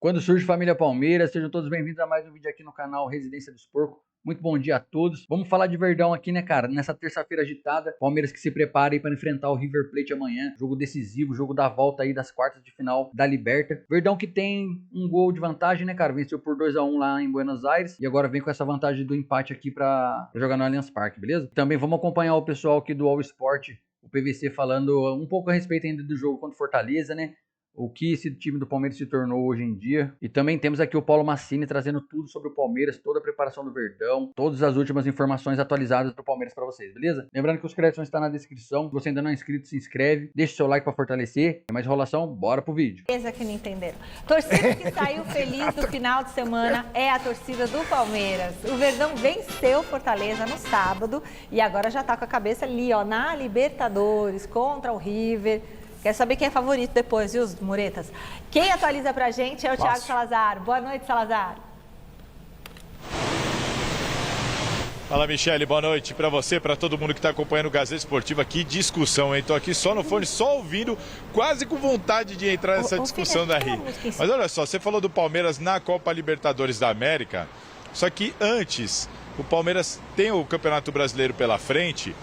Quando surge família Palmeiras, sejam todos bem-vindos a mais um vídeo aqui no canal Residência dos Porcos. Muito bom dia a todos. Vamos falar de Verdão aqui, né, cara? Nessa terça-feira agitada, Palmeiras que se prepara aí para enfrentar o River Plate amanhã. Jogo decisivo, jogo da volta aí das quartas de final da Liberta. Verdão que tem um gol de vantagem, né, cara? Venceu por 2-1 lá em Buenos Aires e agora vem com essa vantagem do empate aqui para jogar no Allianz Parque, beleza? Também vamos acompanhar o pessoal aqui do All Sport, o PVC, falando um pouco a respeito ainda do jogo contra o Fortaleza, né? O que esse time do Palmeiras se tornou hoje em dia. E também temos aqui o Paulo Massini trazendo tudo sobre o Palmeiras, toda a preparação do Verdão, todas as últimas informações atualizadas do Palmeiras para vocês, beleza? Lembrando que os créditos estão na descrição. Se você ainda não é inscrito, se inscreve, deixa o seu like para fortalecer. Tem mais enrolação, bora pro vídeo. Beleza que não entenderam. Torcida que saiu feliz do final de semana é a torcida do Palmeiras. O Verdão venceu Fortaleza no sábado e agora já tá com a cabeça ali, ó, na Libertadores contra o River. Quer saber quem é favorito depois, viu, muretas? Quem atualiza pra gente é o Thiago Salazar. Boa noite, Salazar. Fala, Michele, boa noite para você, para todo mundo que está acompanhando o Gazeta Esportiva. Que discussão, hein? Tô aqui só no fone, só ouvindo, quase com vontade de entrar nessa discussão da Rio. Mas olha só, você falou do Palmeiras na Copa Libertadores da América, só que antes, o Palmeiras tem o Campeonato Brasileiro pela frente,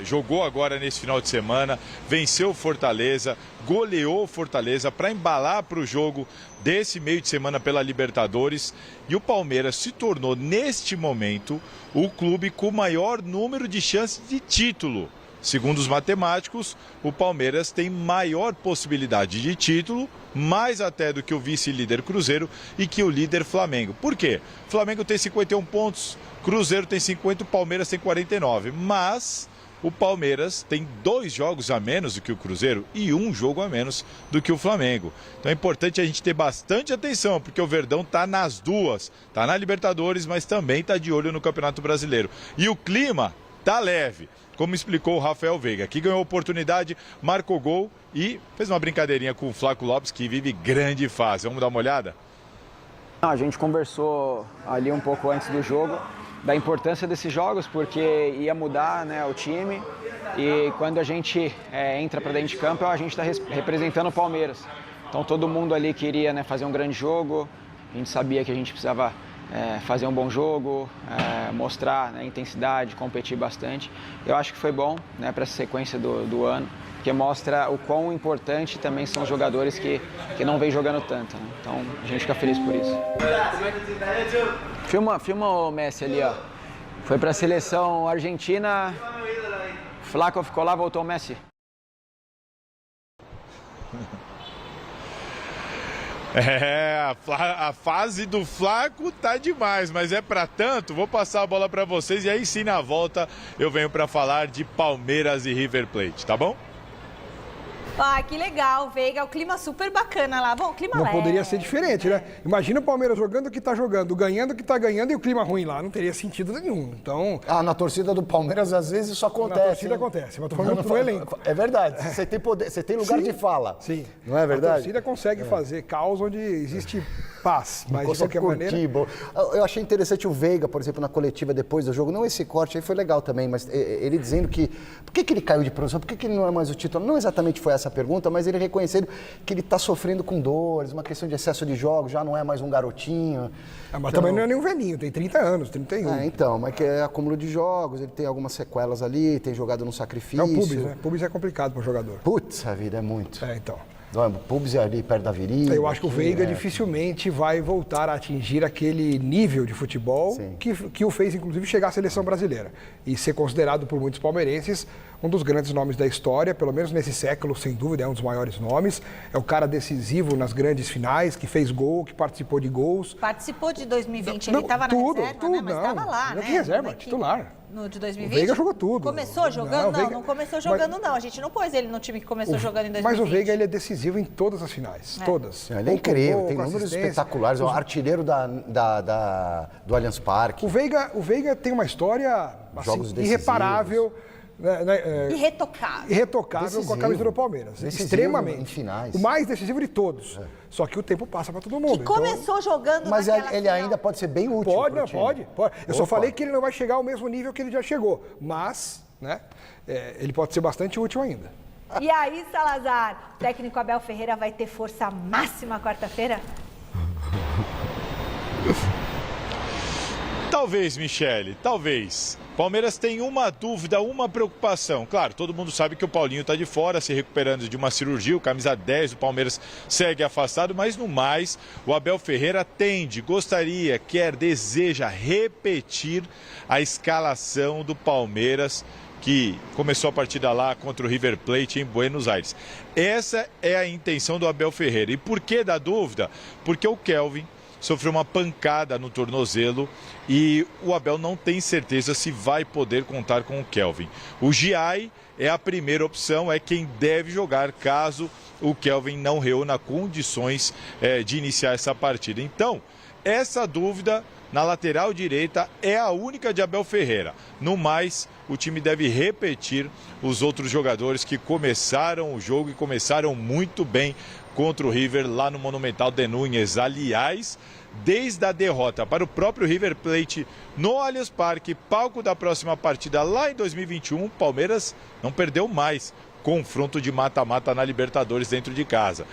jogou agora nesse final de semana, venceu o Fortaleza, goleou o Fortaleza para embalar para o jogo desse meio de semana pela Libertadores. E o Palmeiras se tornou, neste momento, o clube com o maior número de chances de título. Segundo os matemáticos, o Palmeiras tem maior possibilidade de título, mais até do que o vice-líder Cruzeiro e que o líder Flamengo. Por quê? O Flamengo tem 51 pontos, Cruzeiro tem 50, o Palmeiras tem 49. Mas o Palmeiras tem 2 jogos a menos do que o Cruzeiro e 1 jogo a menos do que o Flamengo. Então é importante a gente ter bastante atenção, porque o Verdão está nas duas. Está na Libertadores, mas também está de olho no Campeonato Brasileiro. E o clima tá leve, como explicou o Rafael Veiga, que ganhou oportunidade, marcou gol e fez uma brincadeirinha com o Flaco Lopes, que vive grande fase. Vamos dar uma olhada? A gente conversou ali um pouco antes do jogo da importância desses jogos, porque ia mudar, né, o time, e quando a gente entra para dentro de campo, a gente está representando o Palmeiras. Então todo mundo ali queria, né, fazer um grande jogo, a gente sabia que a gente precisava fazer um bom jogo, mostrar, né, intensidade, competir bastante. Eu acho que foi bom, né, para essa sequência do ano, porque mostra o quão importante também são os jogadores que não vem jogando tanto, né? Então a gente fica feliz por isso. Filma o Messi ali, ó. Foi para a seleção argentina, Flaco ficou lá, voltou o Messi. A fase do Flaco tá demais, mas é pra tanto. Vou passar a bola pra vocês e aí sim, na volta, eu venho pra falar de Palmeiras e River Plate, tá bom? Ah, que legal, Veiga, o clima super bacana lá. Bom, o clima leve. Não poderia ser diferente, né? Imagina o Palmeiras jogando o que tá jogando, ganhando o que tá ganhando e o clima ruim lá. Não teria sentido nenhum. Então... na torcida do Palmeiras, às vezes, isso acontece. Na torcida acontece, mas tô falando do elenco. É verdade. Você tem poder, você tem lugar de fala. Sim. Não é verdade? A torcida consegue fazer caos onde existe paz, mas de qualquer maneira... Eu achei interessante o Veiga, por exemplo, na coletiva depois do jogo. Não esse corte aí foi legal também, mas ele dizendo que... Por que ele caiu de produção? Por que ele não é mais o titular? Não exatamente foi essa a pergunta, mas ele reconhecendo que ele está sofrendo com dores, uma questão de excesso de jogos, já não é mais um garotinho. Mas também não é nenhum velhinho, tem 30 anos, 31. Então, mas que é acúmulo de jogos, ele tem algumas sequelas ali, tem jogado no sacrifício. É o pubis, né? Pubis é complicado para o jogador. Putz, a vida é muito. Então. O pubis é ali perto da virilha. Eu acho que o Veiga dificilmente vai voltar a atingir aquele nível de futebol que o fez, inclusive, chegar à seleção brasileira. E ser considerado por muitos palmeirenses um dos grandes nomes da história, pelo menos nesse século, sem dúvida, é um dos maiores nomes. É o cara decisivo nas grandes finais, que fez gol, que participou de gols. Participou de 2020, ele estava na reserva, né? Mas estava lá, né? Não tinha reserva, titular. No de 2020? O Veiga jogou tudo. Começou jogando? Não começou jogando, não. A gente não pôs ele no time que começou jogando em 2020. Mas o Veiga, ele é decisivo em todas as finais. Todas. Ele é incrível, tem números espetaculares. É o artilheiro do Allianz Parque. O Veiga tem uma história assim, irreparável. Irretocável com a camisa do Palmeiras. Extremamente. Em finais. O mais decisivo de todos. Só que o tempo passa para todo mundo. Que começou jogando mas ele ainda pode ser bem útil. Pode. Eu só falei que ele não vai chegar ao mesmo nível que ele já chegou. Mas, né, ele pode ser bastante útil ainda. E aí, Salazar, o técnico Abel Ferreira vai ter força máxima quarta-feira? Talvez, Michele, talvez. Palmeiras tem uma dúvida, uma preocupação. Claro, todo mundo sabe que o Paulinho está de fora, se recuperando de uma cirurgia. O camisa 10 do Palmeiras segue afastado, mas no mais, o Abel Ferreira tende, gostaria, quer, deseja repetir a escalação do Palmeiras, que começou a partida lá contra o River Plate em Buenos Aires. Essa é a intenção do Abel Ferreira. E por que da dúvida? Porque o Kelvin sofreu uma pancada no tornozelo e o Abel não tem certeza se vai poder contar com o Kelvin. O Giai é a primeira opção, é quem deve jogar caso o Kelvin não reúna condições de iniciar essa partida. Então, essa dúvida na lateral direita é a única de Abel Ferreira. No mais, o time deve repetir os outros jogadores que começaram o jogo e começaram muito bem contra o River lá no Monumental de Núñez. Aliás, desde a derrota para o próprio River Plate no Allianz Parque, palco da próxima partida lá em 2021, o Palmeiras não perdeu mais confronto de mata-mata na Libertadores dentro de casa.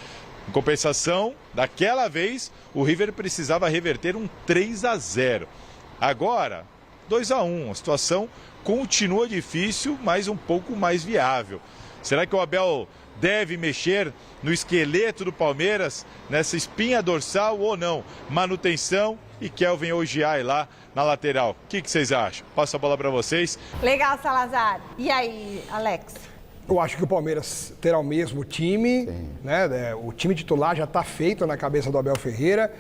Em compensação, daquela vez, o River precisava reverter um 3-0. Agora, 2-1. A situação continua difícil, mas um pouco mais viável. Será que o Abel deve mexer no esqueleto do Palmeiras, nessa espinha dorsal ou não? Manutenção e Kelvin ou Giai lá na lateral. O que vocês acham? Passo a bola para vocês. Legal, Salazar. E aí, Alex? Eu acho que o Palmeiras terá o mesmo time, né? O time titular já está feito na cabeça do Abel Ferreira.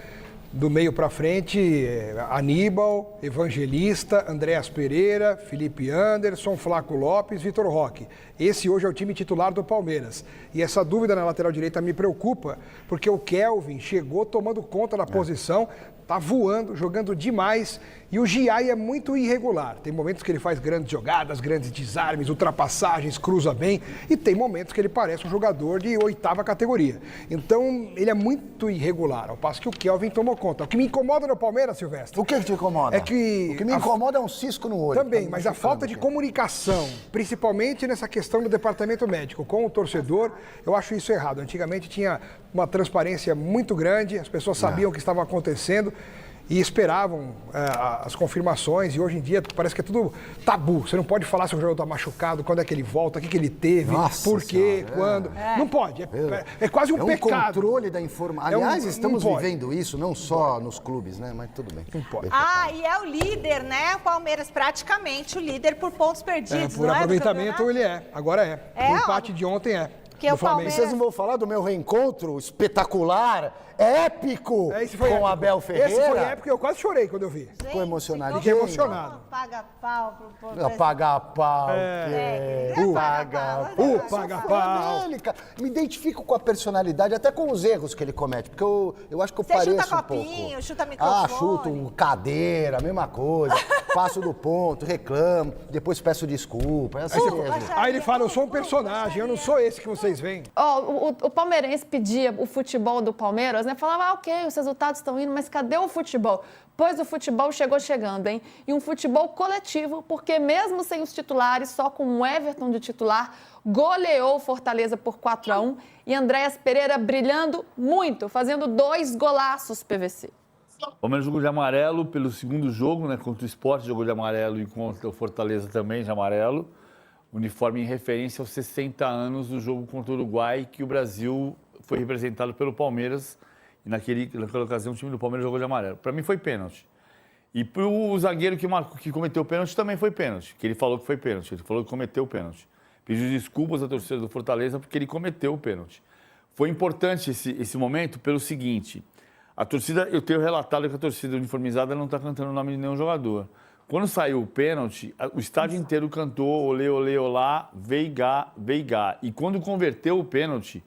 Do meio para frente, Aníbal, Evangelista, Andréas Pereira, Felipe Anderson, Flaco Lopes, Vitor Roque. Esse hoje é o time titular do Palmeiras. E essa dúvida na lateral direita me preocupa, porque o Kelvin chegou tomando conta da posição, tá voando, jogando demais, e o Giai é muito irregular. Tem momentos que ele faz grandes jogadas, grandes desarmes, ultrapassagens, cruza bem, e tem momentos que ele parece um jogador de 8ª categoria. Então, ele é muito irregular, ao passo que o Kelvin tomou conta. O que me incomoda no Palmeiras, Silvestre... O que te incomoda? É que... O que me incomoda é um cisco no olho. Também, mas a falta de comunicação, principalmente nessa questão do departamento médico com o torcedor, eu acho isso errado. Antigamente tinha uma transparência muito grande, as pessoas sabiam o que estava acontecendo e esperavam as confirmações, e hoje em dia parece que é tudo tabu. Você não pode falar se o jogador está machucado, quando é que ele volta, o que ele teve, por quê, quando. Não pode, é quase um pecado. É um controle da informação. Aliás, estamos vivendo isso, não só nos clubes, né? Mas tudo bem. Não pode. E é o líder, né? O Palmeiras praticamente o líder por pontos perdidos, por não aproveitamento ele é, agora é. O empate de ontem é. Porque o Palmeiras... Vocês não vão falar do meu reencontro espetacular, épico, com épico. Abel Ferreira? Esse foi épico, eu quase chorei quando eu vi. Ficou emocionado. Fiquei emocionado. Paga pau pro Paga pau. Paga pau. Me identifico com a personalidade, até com os erros que ele comete, porque eu acho que eu pareço um pouco. Chuta copinho, chuta microfone. Chuto cadeira, mesma coisa. Passo do ponto, reclamo, depois peço desculpa. É assim mesmo. Aí ele fala, eu sou um personagem, eu não sou esse que vocês veem. O palmeirense pedia o futebol do Palmeiras, né? Falava, ok, os resultados estão indo, mas cadê o futebol? Pois o futebol chegou chegando, hein? E um futebol coletivo, porque mesmo sem os titulares, só com o Everton de titular, goleou o Fortaleza por 4-1 e Andréas Pereira brilhando muito, fazendo 2 golaços PVC. O Palmeiras jogou de amarelo pelo segundo jogo, né? Contra o Sport jogou de amarelo e contra o Fortaleza também de amarelo. Uniforme em referência aos 60 anos do jogo contra o Uruguai, que o Brasil foi representado pelo Palmeiras. E naquela ocasião o time do Palmeiras jogou de amarelo. Para mim foi pênalti. E para o zagueiro que cometeu o pênalti também foi pênalti. Que ele falou que foi pênalti. Ele falou que cometeu o pênalti. Pediu desculpas à torcida do Fortaleza porque ele cometeu o pênalti. Foi importante esse momento pelo seguinte. A torcida, eu tenho relatado que a torcida uniformizada não está cantando o nome de nenhum jogador. Quando saiu o pênalti, o estádio inteiro cantou olê, olê, olá, Veiga, Veiga. E quando converteu o pênalti,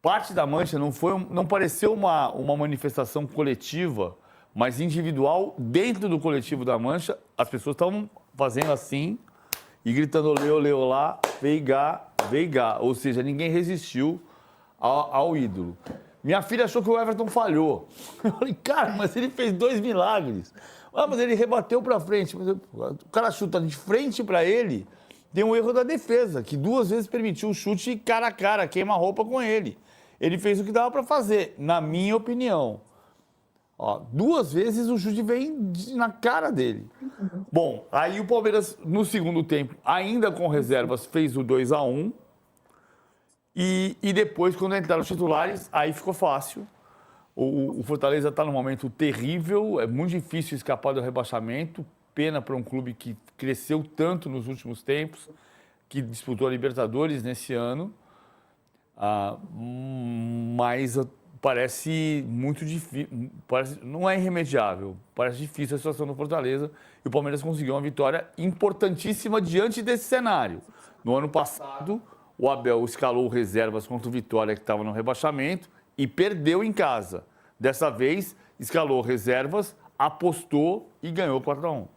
parte da mancha não pareceu uma manifestação coletiva, mas individual. Dentro do coletivo da mancha, as pessoas estavam fazendo assim e gritando olê, olê, olá, Veiga, Veiga. Ou seja, ninguém resistiu ao ídolo. Minha filha achou que o Everton falhou. Eu falei, cara, mas ele fez 2 milagres. Mas ele rebateu para frente. O cara chuta de frente para ele, tem um erro da defesa, que 2 vezes permitiu o chute cara a cara, queima-roupa com ele. Ele fez o que dava para fazer, na minha opinião. Ó, 2 vezes o chute vem na cara dele. Bom, aí o Palmeiras, no segundo tempo, ainda com reservas, fez o 2-1. E depois, quando entraram os titulares, aí ficou fácil. O Fortaleza está num momento terrível, é muito difícil escapar do rebaixamento. Pena para um clube que cresceu tanto nos últimos tempos, que disputou a Libertadores nesse ano. Mas parece muito difícil, não é irremediável, parece difícil a situação do Fortaleza. E o Palmeiras conseguiu uma vitória importantíssima diante desse cenário. No ano passado, o Abel escalou reservas contra o Vitória, que estava no rebaixamento, e perdeu em casa. Dessa vez, escalou reservas, apostou e ganhou 4-1.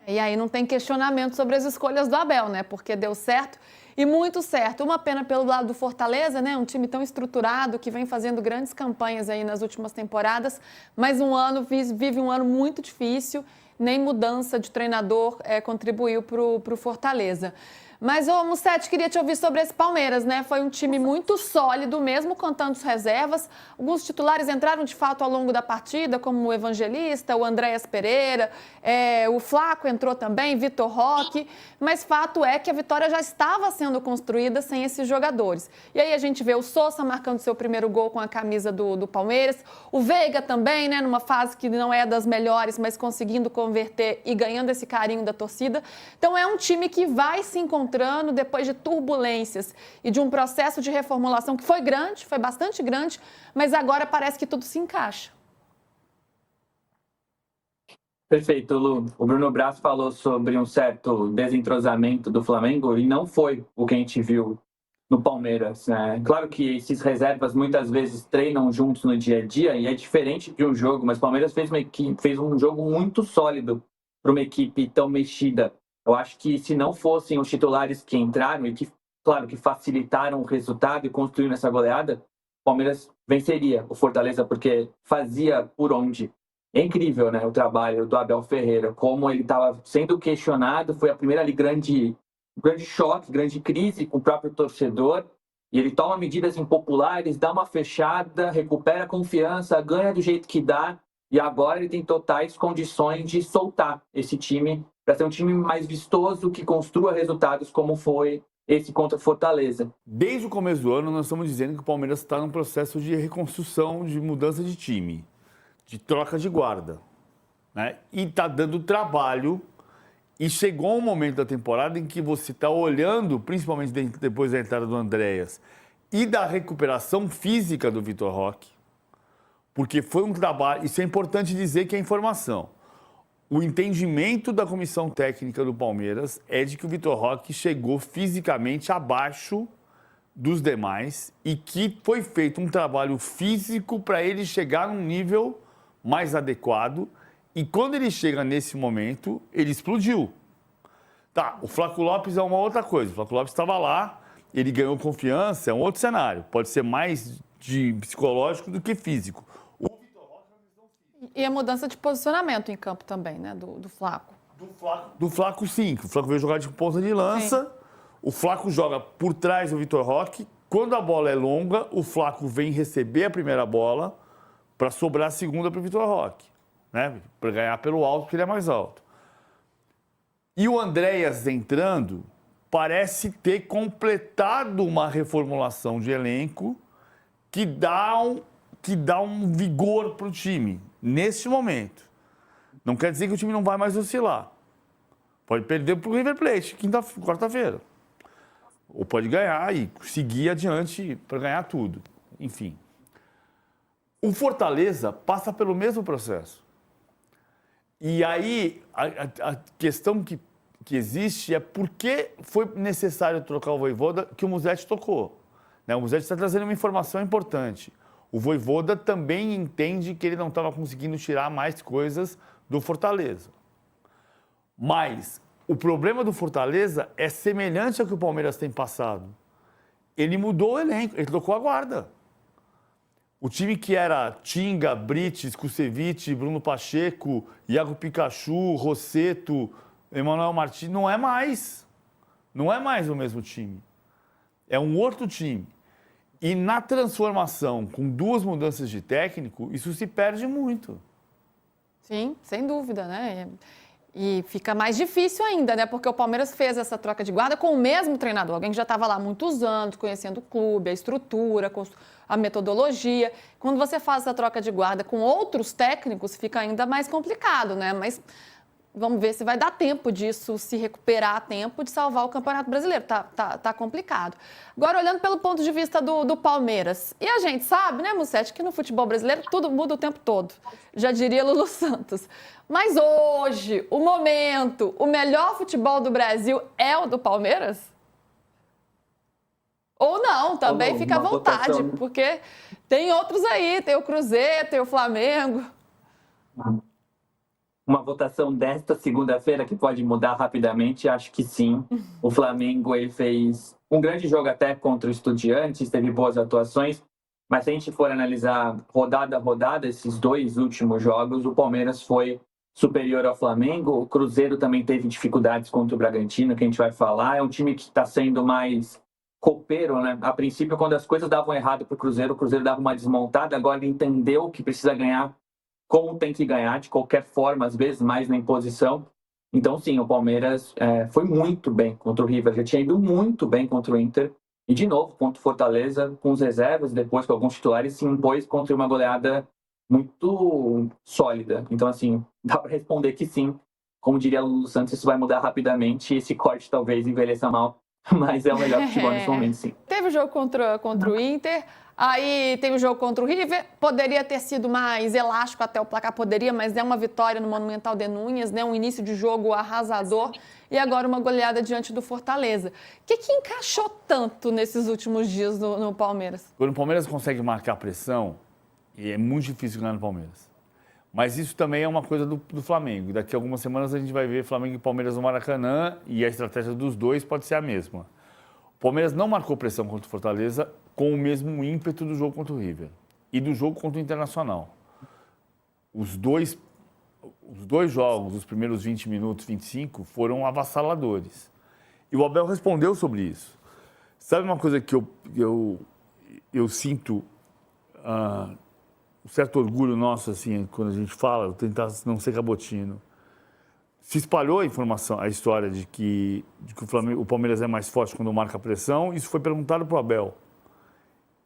E aí não tem questionamento sobre as escolhas do Abel, né? Porque deu certo e muito certo. Uma pena pelo lado do Fortaleza, né? Um time tão estruturado que vem fazendo grandes campanhas aí nas últimas temporadas, mas vive um ano muito difícil, nem mudança de treinador contribuiu para o Fortaleza. Mas, Mussetti, queria te ouvir sobre esse Palmeiras, né? Foi um time muito sólido, mesmo com tantas reservas. Alguns titulares entraram, de fato, ao longo da partida, como o Evangelista, o Andréas Pereira, o Flaco entrou também, Vitor Roque. Mas fato é que a vitória já estava sendo construída sem esses jogadores. E aí a gente vê o Sousa marcando seu primeiro gol com a camisa do Palmeiras. O Veiga também, né? Numa fase que não é das melhores, mas conseguindo converter e ganhando esse carinho da torcida. Então, é um time que vai se encontrar depois de turbulências e de um processo de reformulação que foi grande, foi bastante grande, mas agora parece que tudo se encaixa. Perfeito, Lu. O Bruno Braz falou sobre um certo desentrosamento do Flamengo e não foi o que a gente viu no Palmeiras, né? Claro que esses reservas muitas vezes treinam juntos no dia a dia e é diferente de um jogo, mas o Palmeiras fez um jogo muito sólido para uma equipe tão mexida. Eu acho que se não fossem os titulares que entraram e que, claro, que facilitaram o resultado e construíram essa goleada, o Palmeiras venceria o Fortaleza, porque fazia por onde. É incrível, né, o trabalho do Abel Ferreira, como ele estava sendo questionado, foi a primeira ali grande choque, grande crise com o próprio torcedor, e ele toma medidas impopulares, dá uma fechada, recupera a confiança, ganha do jeito que dá, e agora ele tem totais condições de soltar esse time para ser um time mais vistoso, que construa resultados como foi esse contra o Fortaleza. Desde o começo do ano, nós estamos dizendo que o Palmeiras está num processo de reconstrução, de mudança de time, de troca de guarda, né? E está dando trabalho. E chegou um momento da temporada em que você está olhando, principalmente depois da entrada do Andréas, e da recuperação física do Vitor Roque, porque foi um trabalho, isso é importante dizer que é informação. O entendimento da comissão técnica do Palmeiras é de que o Vitor Roque chegou fisicamente abaixo dos demais e que foi feito um trabalho físico para ele chegar num nível mais adequado. E quando ele chega nesse momento, ele explodiu. Tá, o Flaco Lopes é uma outra coisa. O Flaco Lopes estava lá, ele ganhou confiança, é um outro cenário. Pode ser mais de psicológico do que físico. E a mudança de posicionamento em campo também, né, do Flaco. Do Flaco, sim. O Flaco veio jogar de ponta de lança. Sim. O Flaco joga por trás do Vitor Roque. Quando a bola é longa, o Flaco vem receber a primeira bola para sobrar a segunda para o Vitor Roque, né? Para ganhar pelo alto, porque ele é mais alto. E o Andréas entrando parece ter completado uma reformulação de elenco que dá um vigor para o time, nesse momento. Não quer dizer que o time não vai mais oscilar. Pode perder para o River Plate, quarta-feira. Ou pode ganhar e seguir adiante para ganhar tudo. Enfim. O Fortaleza passa pelo mesmo processo. E aí, a questão que existe é por que foi necessário trocar o Vojvoda, que o Mussetti tocou. Né? O Mussetti está trazendo uma informação importante. O Vojvoda também entende que ele não estava conseguindo tirar mais coisas do Fortaleza. Mas o problema do Fortaleza é semelhante ao que o Palmeiras tem passado. Ele mudou o elenco, ele trocou a guarda. O time que era Tinga, Brites, Kusevich, Bruno Pacheco, Iago Pikachu, Rosseto, Emmanuel Martins, não é mais. Não é mais o mesmo time. É um outro time. E na transformação, com 2 mudanças de técnico, isso se perde muito. Sim, sem dúvida, né? E fica mais difícil ainda, né? Porque o Palmeiras fez essa troca de guarda com o mesmo treinador, alguém que já estava lá há muitos anos, conhecendo o clube, a estrutura, a metodologia. Quando você faz essa troca de guarda com outros técnicos, fica ainda mais complicado, né? Mas vamos ver se vai dar tempo disso, se recuperar a tempo de salvar o Campeonato Brasileiro. Tá complicado. Agora, olhando pelo ponto de vista do Palmeiras, e a gente sabe, né, Musetti, que no futebol brasileiro tudo muda o tempo todo. Já diria Lulu Santos. Mas hoje, o momento, o melhor futebol do Brasil é o do Palmeiras? Ou não, também fica à vontade, porque tem outros aí, tem o Cruzeiro, tem o Flamengo. Uma votação desta segunda-feira que pode mudar rapidamente, acho que sim. O Flamengo ele fez um grande jogo até contra o Estudiantes, teve boas atuações, mas se a gente for analisar rodada a rodada, esses 2 últimos jogos, o Palmeiras foi superior ao Flamengo, o Cruzeiro também teve dificuldades contra o Bragantino, que a gente vai falar, é um time que está sendo mais copeiro, né? A princípio, quando as coisas davam errado para o Cruzeiro dava uma desmontada, agora ele entendeu que precisa ganhar como tem que ganhar, de qualquer forma, às vezes mais na imposição. Então, sim, o Palmeiras foi muito bem contra o River, já tinha ido muito bem contra o Inter, e de novo, contra o Fortaleza, com os reservas, depois com alguns titulares, se impôs contra uma goleada muito sólida. Então, assim, dá para responder que sim. Como diria Lulu Santos, isso vai mudar rapidamente, e esse corte talvez envelheça mal, mas é o melhor futebol nesse momento, sim. Teve o jogo contra o Inter, aí tem o jogo contra o River, poderia ter sido mais elástico até o placar, poderia, mas é uma vitória no Monumental de Núñez, né? Um início de jogo arrasador e agora uma goleada diante do Fortaleza. O que encaixou tanto nesses últimos dias no Palmeiras? Quando o Palmeiras consegue marcar pressão, e é muito difícil ganhar no Palmeiras. Mas isso também é uma coisa do Flamengo. Daqui a algumas semanas a gente vai ver Flamengo e Palmeiras no Maracanã e a estratégia dos dois pode ser a mesma. O Palmeiras não marcou pressão contra o Fortaleza com o mesmo ímpeto do jogo contra o River e do jogo contra o Internacional. Os dois jogos, os primeiros 20 minutos, 25, foram avassaladores. E o Abel respondeu sobre isso. Sabe uma coisa que eu sinto um certo orgulho nosso, assim, quando a gente fala, eu tentar não ser cabotino. Se espalhou a informação, a história de que o Palmeiras é mais forte quando marca a pressão. Isso foi perguntado para o Abel.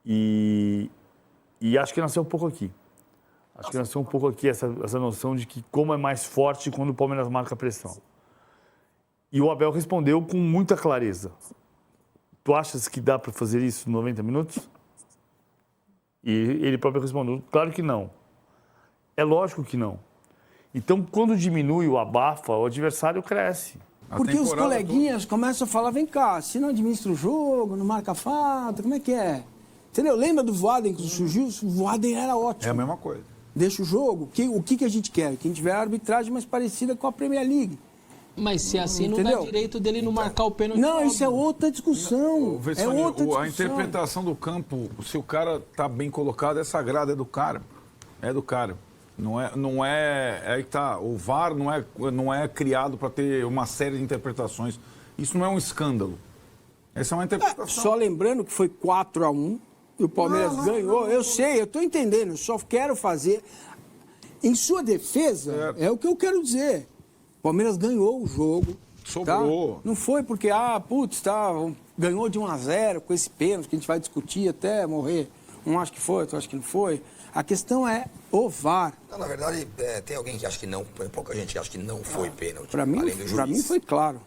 E acho que nasceu um pouco aqui. Acho que nasceu um pouco aqui essa noção de que como é mais forte quando o Palmeiras marca a pressão. E o Abel respondeu com muita clareza. Tu achas que dá para fazer isso em 90 minutos? E ele próprio respondeu, claro que não. É lógico que não. Então, quando diminui o abafa, o adversário cresce. Porque os coleguinhas começam a falar, vem cá, se não administra o jogo, não marca falta, como é que é? Entendeu? Lembra do Voaden que surgiu? O Voaden era ótimo. É a mesma coisa. Deixa o jogo. O que a gente quer? Que a gente tiver a arbitragem mais parecida com a Premier League. Mas se assim não dá direito dele não marcar o pênalti. Não, isso é outra discussão. É outra discussão. A interpretação do campo, se o cara tá bem colocado, é sagrado, é do cara. É do cara. Não é aí que tá. O VAR não é criado para ter uma série de interpretações. Isso não é um escândalo. Essa é uma interpretação. Só lembrando que foi 4-1 e o Palmeiras ganhou. Eu sei, eu estou entendendo. Eu só quero fazer. Em sua defesa, é o que eu quero dizer. O Palmeiras ganhou o jogo. Sobrou. Tá? Não foi porque, ganhou de 1-0 com esse pênalti que a gente vai discutir até morrer. Um acha que foi, outro acha que não foi. A questão é o VAR. Não, na verdade, tem alguém que acha que não, pouca gente acha que não foi pênalti. Para mim foi claro.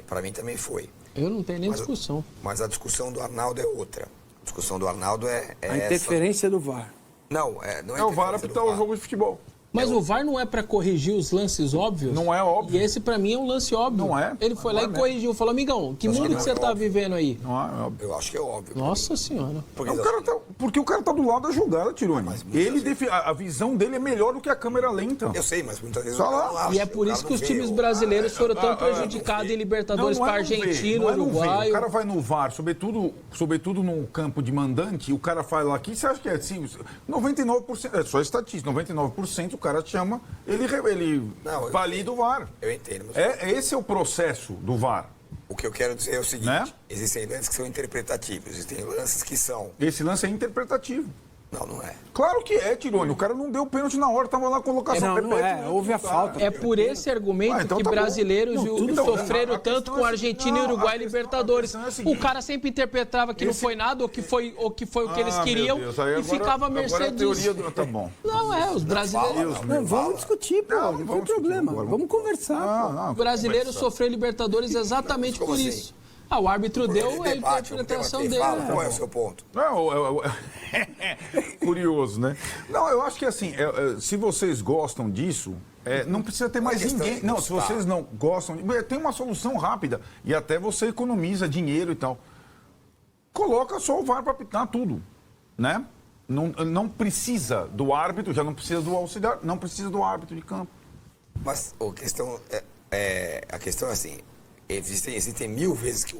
Para mim também foi. Eu não tenho nem discussão. Mas a discussão do Arnaldo é outra. A discussão do Arnaldo é a interferência do VAR. Não é o VAR apitar o jogo de futebol. Mas o VAR não é para corrigir os lances óbvios? Não é óbvio. E esse para mim é um lance óbvio. Não é. Ele foi lá e corrigiu. Falou, amigão, que mundo que você tá vivendo aí? Não é óbvio. Eu acho que é óbvio. Nossa Senhora. Porque o cara tá do lado da jogada, Tirone. A visão dele é melhor do que a câmera lenta. Eu sei, mas muitas vezes E é por isso que os times brasileiros foram tão prejudicados em Libertadores para Argentina, Uruguai. O cara vai no VAR, sobretudo no campo de mandante, o cara faz lá aqui, você acha que é assim? 99%, é só estatística, 99% o cara chama, ele valida o VAR. Eu entendo. Esse é o processo do VAR. O que eu quero dizer é o seguinte, existem lances que são interpretativos, existem lances que são... Esse lance é interpretativo. Não é. Claro que é, Tirone. O cara não deu pênalti na hora, tava lá colocação não houve a falta. É por esse argumento então que tá brasileiros sofreram a tanto com questão a Argentina e Uruguai a Libertadores. questão é a seguinte, o cara sempre interpretava que não foi nada, ou que foi o que eles queriam, e ficava à mercê disso. Tá bom. Não, os brasileiros... Vamos discutir, pô. Não tem problema. Vamos conversar. Os brasileiros sofreram Libertadores exatamente por isso. O árbitro deu a interpretação dele. Qual é o seu ponto? Curioso, né? Não, eu acho que assim, se vocês gostam disso, não precisa ter mais ninguém. Não, se vocês não gostam, tem uma solução rápida e até você economiza dinheiro e tal. Coloca só o VAR para apitar tudo, né? Não precisa do árbitro, já não precisa do auxiliar, não precisa do árbitro de campo. Mas a questão é assim, existem mil vezes que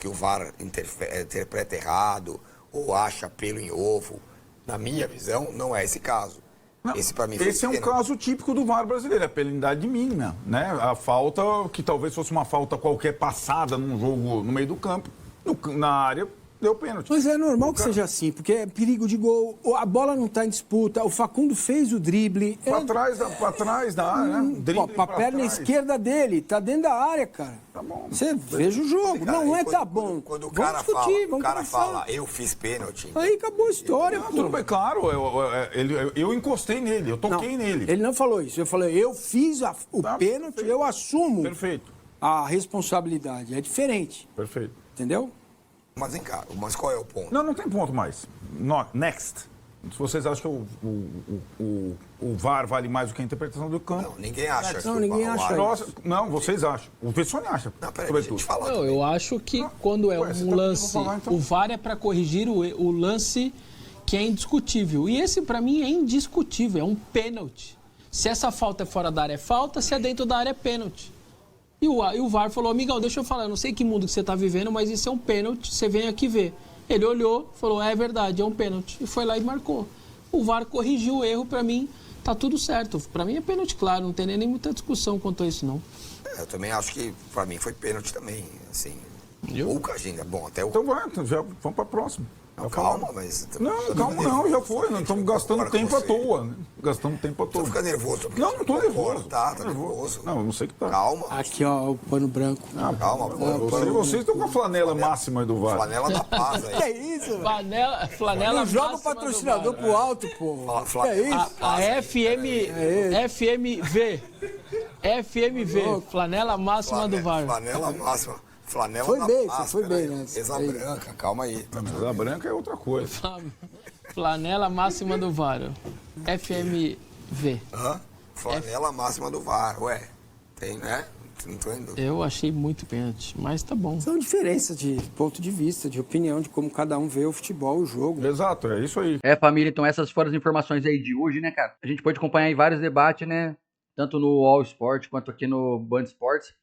o VAR interpreta errado ou acha pelo em ovo. Na minha visão, não é esse caso. Não, esse para mim é um caso típico do VAR brasileiro, a penalidade mínima, né? A falta, que talvez fosse uma falta qualquer passada num jogo no meio do campo, na área, deu pênalti. Mas é normal que seja assim, porque é perigo de gol, a bola não está em disputa, o Facundo fez o drible. Para trás da área, né? Para a perna esquerda dele, tá dentro da área, cara. Tá bom. Você veja o jogo, não é tá bom. Quando o cara fala, eu fiz pênalti. Aí acabou a história, pô. Tudo bem, claro, eu encostei nele, eu toquei nele. Ele não falou isso, eu falei, eu fiz o pênalti, perfeito. Eu assumo a responsabilidade, é diferente. Perfeito. Entendeu? Mas vem cá, mas qual é o ponto? Não tem ponto mais. Next. Se vocês acham que o VAR vale mais do que a interpretação do campo... Não, ninguém acha. Ninguém acha não, vocês acham. O Vessone acha. Não, peraí, eu acho que quando é um lance... O VAR é para corrigir o lance que é indiscutível. E esse, para mim, é indiscutível. É um pênalti. Se essa falta é fora da área, é falta. Se é dentro da área, é pênalti. E o VAR falou, amigão, deixa eu falar, eu não sei que mundo que você está vivendo, mas isso é um pênalti, você vem aqui ver. Ele olhou, falou, é verdade, é um pênalti. E foi lá e marcou. O VAR corrigiu o erro, para mim, tá tudo certo. Para mim é pênalti, claro, não tem nem muita discussão quanto a isso, não. Eu também acho que, para mim, foi pênalti também, assim. Pouca gente, bom, até o... Então já vamos para a próxima. Não, calma, mas... Não, já foi. Nós estamos gastando tempo à toa. Né? Gastando tempo à toa. Você fica nervoso. Não estou nervoso. Tá nervoso. Não, não sei que tá. Calma. Aqui, ó, o pano branco. Calma, vocês estão com a flanela máxima do VAR. Flanela da paz aí. Que é isso? Flanela não joga o patrocinador pro alto, pô. Que é isso? A FMV, flanela máxima do VAR. Flanela máxima. Flanela foi da bem, paz, você foi bem, né? Mesa branca, calma aí. Mesa branca é outra coisa. Flanela máxima do VAR. FMV. Flanela máxima do VAR, ué. Tem, né? Não tô indo. Eu achei muito pênalti, mas tá bom. São diferenças de ponto de vista, de opinião, de como cada um vê o futebol, o jogo. Exato, é isso aí. Família, então essas foram as informações aí de hoje, né, cara? A gente pode acompanhar aí vários debates, né? Tanto no All Sport quanto aqui no Band Sports.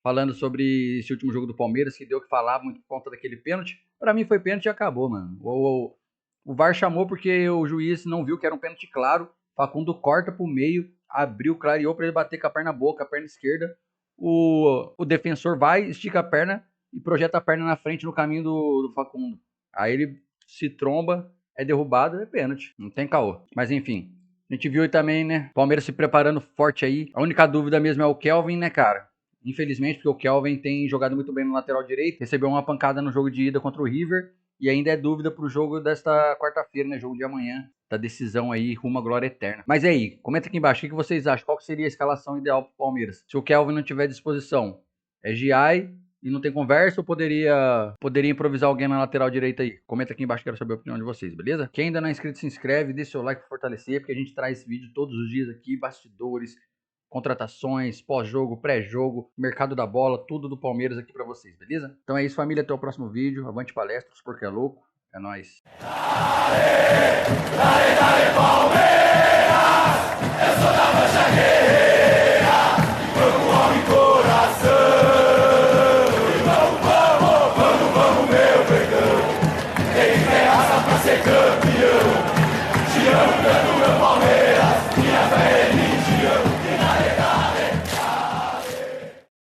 Falando sobre esse último jogo do Palmeiras, que deu o que falar muito por conta daquele pênalti. Pra mim foi pênalti e acabou, mano. O VAR chamou porque o juiz não viu que era um pênalti claro. Facundo corta pro meio, abriu, clareou pra ele bater com a perna boa, com a perna esquerda. O defensor vai, estica a perna e projeta a perna na frente no caminho do Facundo. Aí ele se tromba, é derrubado, é pênalti. Não tem caô. Mas enfim, a gente viu aí também, né? Palmeiras se preparando forte aí. A única dúvida mesmo é o Kelvin, né, cara? Infelizmente, porque o Kelvin tem jogado muito bem no lateral direito, recebeu uma pancada no jogo de ida contra o River e ainda é dúvida pro jogo desta quarta-feira, né, jogo de amanhã, da decisão aí rumo à glória eterna. Mas e aí, comenta aqui embaixo o que vocês acham, qual que seria a escalação ideal pro Palmeiras? Se o Kelvin não tiver disposição, é Giai e não tem conversa ou poderia improvisar alguém na lateral direita aí? Comenta aqui embaixo, quero saber a opinião de vocês, beleza? Quem ainda não é inscrito, se inscreve, deixa seu like pra fortalecer, porque a gente traz esse vídeo todos os dias aqui, bastidores, contratações, pós-jogo, pré-jogo, mercado da bola, tudo do Palmeiras aqui pra vocês, beleza? Então é isso, família, até o próximo vídeo. Avante palestras, porque é louco. É nóis. Dale, Palmeiras! Eu sou da mancha guerreira!